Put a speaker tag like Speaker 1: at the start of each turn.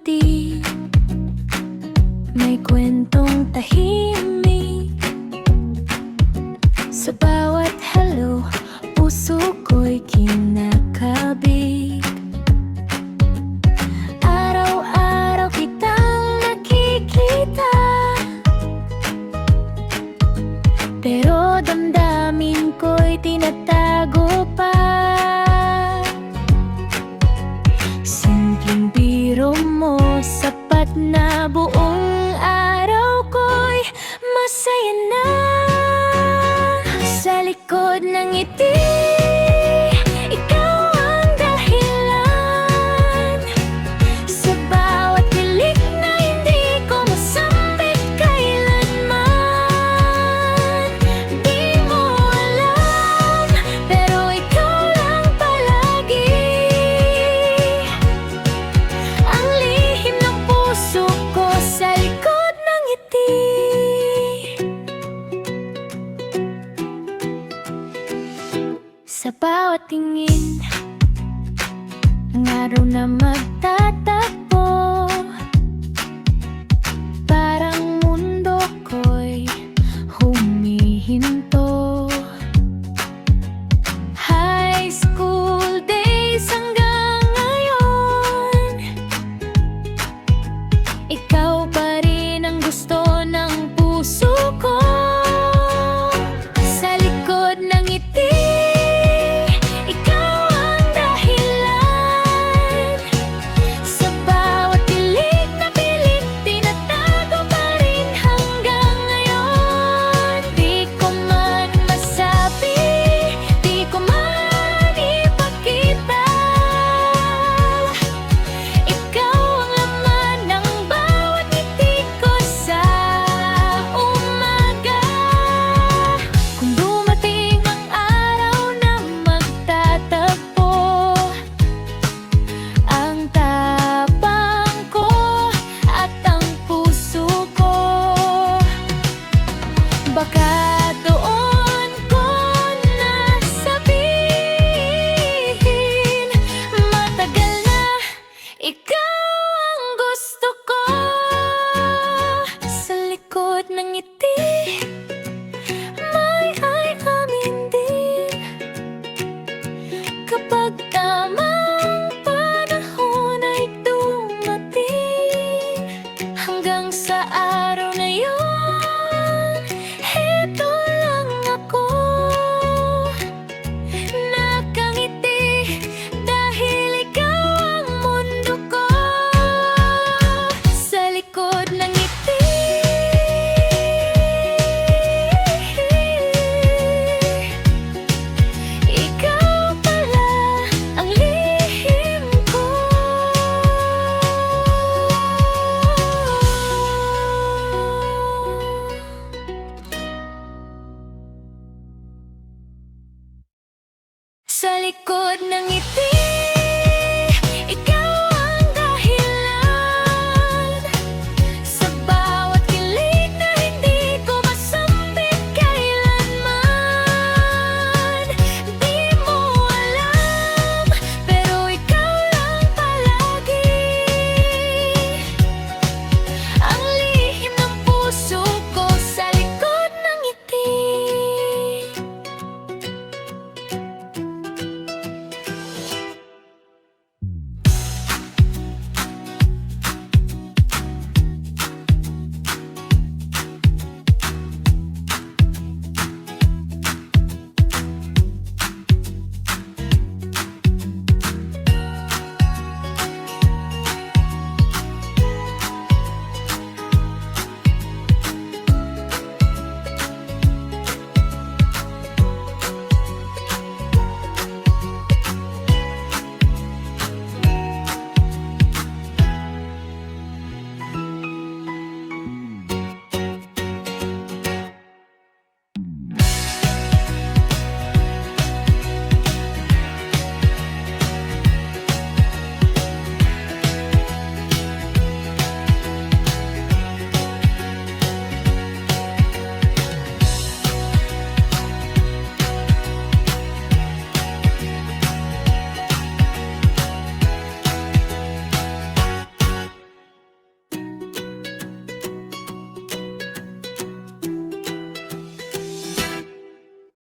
Speaker 1: ngiti, may kwentong tahimik. Sa bawat hello, puso ko'y kinakabig. Araw-araw kitang nakikita, pero damdamin ko'y tinatago pa. Simpleng biro mo, sapat na buong araw ko'y masaya na. Sa likod ng ngiti, ikaw ang dahilan. Sa bawat tilik na hindi ko masambit kailanman. Di mo alam, pero ikaw lang palagi ang lihim ng puso ko sa likod ng ngiti. Sa bawat tingin, ang araw na magtatakbo, parang mundo ko'y humihinto. High school days hanggang ngayon, ikaw pa rin ang gusto